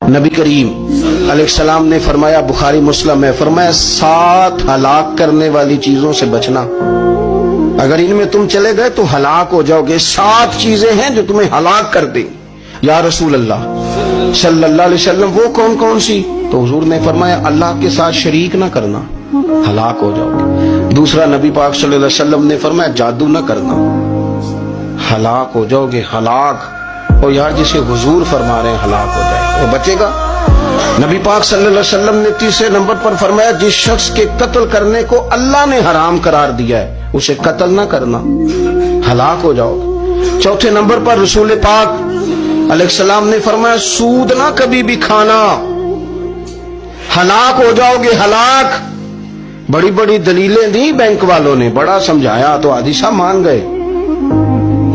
نبی کریم علیہ السلام نے فرمایا، بخاری مسلم ہے، فرمایا 7 ہلاک کرنے والی چیزوں سے بچنا، اگر ان میں تم چلے گئے تو ہلاک ہو جاؤ گے۔ 7 چیزیں ہیں جو تمہیں ہلاک کر دیں۔ یا رسول اللہ صلی اللہ علیہ وسلم وہ کون کون سی؟ تو حضور نے فرمایا اللہ کے ساتھ شریک نہ کرنا، ہلاک ہو جاؤ گے۔ دوسرا نبی پاک صلی اللہ علیہ وسلم نے فرمایا جادو نہ کرنا، ہلاک ہو جاؤ گے، ہلاک۔ اور یار جسے حضور فرما رہے ہیں ہلاک ہو جائے وہ بچے گا؟ نبی پاک صلی اللہ علیہ وسلم نے تیسرے نمبر پر فرمایا جس شخص کے قتل کرنے کو اللہ نے حرام قرار دیا ہے اسے قتل نہ کرنا، ہلاک ہو جاؤ گے۔ چوتھے نمبر پر رسول پاک علیہ السلام نے فرمایا سود نہ کبھی بھی کھانا، ہلاک ہو جاؤ گے، ہلاک۔ بڑی بڑی دلیلیں دی بینک والوں نے، بڑا سمجھایا تو عادی صاحب مان گئے،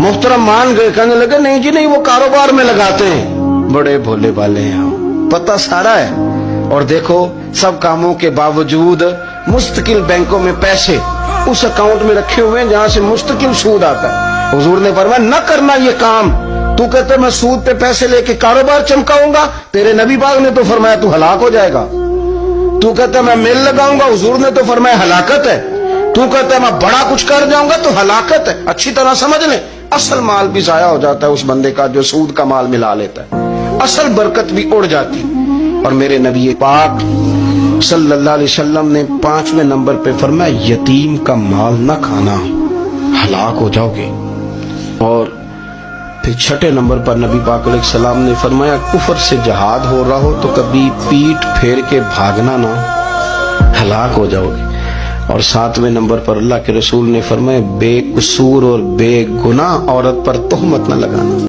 محترم مان گئے، کہنے لگے نہیں جی نہیں، وہ کاروبار میں لگاتے ہیں، بڑے بھولے والے ہیں، پتہ سارا ہے۔ اور دیکھو سب کاموں کے باوجود مستقل بینکوں میں پیسے اس اکاؤنٹ میں رکھے ہوئے ہیں جہاں سے مستقل سود آتا ہے۔ حضور نے فرمایا نہ کرنا یہ کام۔ تو کہتے میں سود پہ پیسے لے کے کاروبار چمکاؤں گا، تیرے نبی پاک نے تو فرمایا تو ہلاک ہو جائے گا۔ تو کہتا ہے میں میل لگاؤں گا، حضور نے تو فرمایا ہلاکت ہے۔ تو کہتا ہے میں بڑا کچھ کر جاؤں گا تو ہلاکت ہے۔ اچھی طرح سمجھ لیں، اصل مال بھی ضائع ہو جاتا ہے اس بندے کا جو سود کا مال ملا لیتا ہے، اصل برکت بھی اڑ جاتی۔ اور میرے نبی پاک صلی اللہ علیہ وسلم نے 5ویں نمبر پہ فرمایا یتیم کا مال نہ کھانا، ہلاک ہو جاؤ گے۔ اور پھر 6 نمبر پر نبی پاک علیہ السلام نے فرمایا کفر سے جہاد ہو رہا ہو تو کبھی پیٹ پھیر کے بھاگنا نہ، ہلاک ہو جاؤ گے۔ اور 7ویں نمبر پر اللہ کے رسول نے فرمایا بے قصور اور بے گناہ عورت پر تہمت نہ لگانا۔